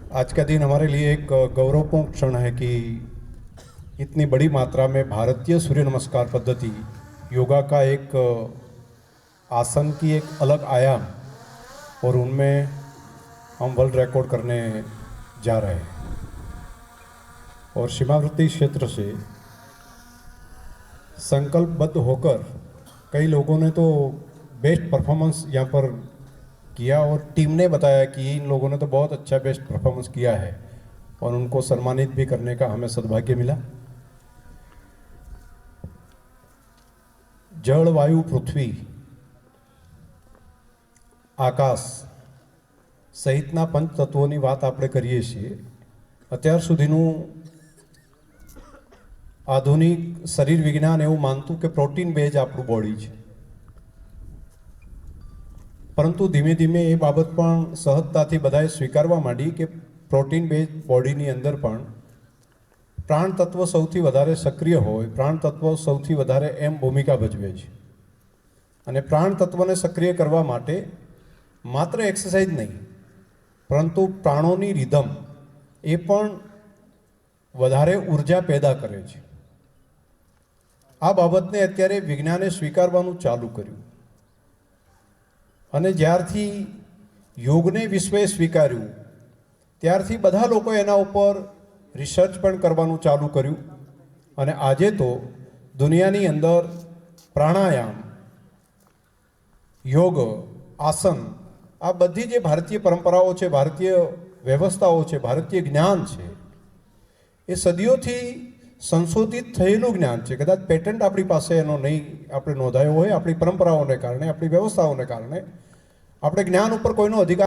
आज का दिन हमारे लिए एक गौरवपूर्ण क्षण है कि इतनी बड़ी मात्रा में भारतीय सूर्य नमस्कार पद्धति योगा का एक आसन की एक अलग आयाम और उनमें हम वर्ल्ड रिकॉर्ड करने जा रहे हैं। और सीमावर्ती क्षेत्र से संकल्पबद्ध होकर कई लोगों ने तो बेस्ट परफॉर्मेंस यहाँ पर किया और टीम ने बताया कि इन लोगों ने तो बहुत अच्छा बेस्ट परफॉर्मेंस किया है और उनको सम्मानित भी करने का हमें सद्भाग्य मिला। जल, वायु, पृथ्वी, આકાશ સહિતના પંચ તત્વોની વાત આપણે કરીએ છીએ। અત્યાર સુધીનું આધુનિક શરીર વિજ્ઞાન એવું માનતું કે પ્રોટીન બેઝ આપણું બોડી છે, પરંતુ ધીમે ધીમે એ બાબત પણ સહજતાથી બધાએ સ્વીકારવા માંડી કે પ્રોટીન બેઝ બોડીની અંદર પણ પ્રાણ તત્વ સૌથી વધારે સક્રિય હોય, પ્રાણ તત્વ સૌથી વધારે એમ ભૂમિકા ભજવે છે। અને પ્રાણ તત્વને સક્રિય કરવા માટે માત્ર એક્સરસાઇઝ નહીં, પરંતુ પ્રાણોની રિધમ એ પણ વધારે ઉર્જા પેદા કરે છે। આ બાબતને અત્યારે વિજ્ઞાને સ્વીકારવાનું ચાલુ કર્યું અને જ્યારથી યોગને વિશ્વએ સ્વીકાર્યું ત્યારથી બધા લોકો એના ઉપર રિસર્ચ પણ કરવાનું ચાલુ કર્યું અને આજે તો દુનિયાની અંદર પ્રાણાયામ, યોગ, આસન આ બધી જે ભારતીય પરંપરાઓ છે, ભારતીય વ્યવસ્થાઓ છે, ભારતીય જ્ઞાન છે, એ સદીઓથી સંશોધિત થયેલું જ્ઞાન છે। કદાચ પેટન્ટ આપણી પાસે એનો નહીં આપણે નોંધાયો હોય, આપણી પરંપરાઓને કારણે, આપણી વ્યવસ્થાઓને કારણે આપણે જ્ઞાન ઉપર કોઈનો અધિકાર